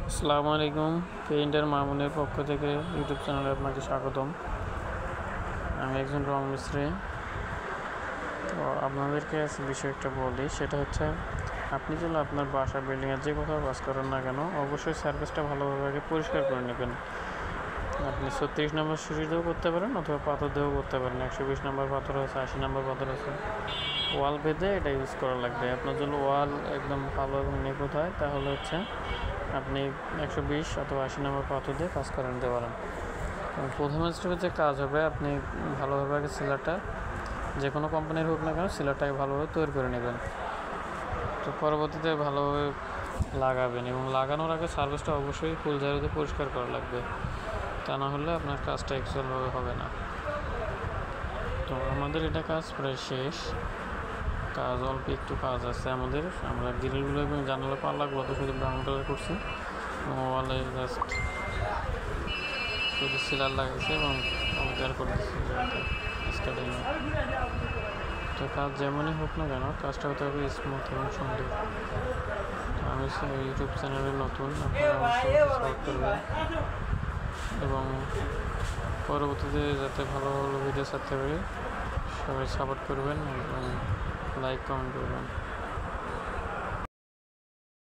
আসসালামু আলাইকুম। পেইন্টার মামুনের পক্ষ থেকে ইউটিউব চ্যানেলে আপনাকে স্বাগতম। আমি একজন রং মিস্ত্রি। তো আপনাদেরকে বিষয় একটা বলি, সেটা হচ্ছে আপনি যদি আপনার বাসা বিল্ডিংয়ের যে কোথাও কাজ করেন না কেন, অবশ্যই সার্ভিসটা ভালোভাবে আগে পরিষ্কার করে নেবেন। আপনি 36 নম্বর সিঁড়ি দিয়েও করতে পারেন অথবা পাথর দিয়েও করতে পারেন। 120 নম্বর পাথর আছে, 80 নম্বর পাথর আছে, ওয়াল ভেদে এটা ইউজ করা লাগবে। আপনার যদি ওয়াল একদম ভালো এবং নিখুঁত হয় তাহলে হচ্ছে আপনি 120 অথবা 80 নম্বর পাথর দিয়ে কাজ করে নিতে পারেন। প্রথম স্টেপে যে কাজ হবে, আপনি ভালোভাবে আগে সিলারটা, যে কোনো কোম্পানির হোক না কেন, সিলারটাকে ভালোভাবে তৈরি করে নেবেন। তো পরবর্তীতে ভালোভাবে লাগাবেন এবং লাগানোর আগে সার্ভিসটা অবশ্যই ফুল ঝাড়ুতে পরিষ্কার করা লাগবে, তা না হলে আপনার কাজটা অ্যাকচুয়ালভাবে হবে না। তো আমাদের এটা কাজ প্রায় শেষ, কাজ অল্প একটু কাজ আছে আমাদের। আমরা গ্রিলগুলো এবং জানালা পাল্লাগুলো তো শুধু ব্রাউন কালার করছি, ওয়ালে জাস্ট শুধু সিলার লাগাইছে এবং কম্পেয়ার করতেছি স্টার্টিং। তো কাজ যেমনই হোক না কেন, কাজটা হতে হবে স্মুথ এবং সুন্দর। তো আমি ইউটিউব চ্যানেলে নতুন, আপনারা অবশ্যই সাপোর্ট করবেন এবং পরবর্তীতে যাতে ভালো ভালো ভিডিও ছাড়তে পারি সবাই সাপোর্ট করবেন এবং লাইক কমেন্ট করবেন।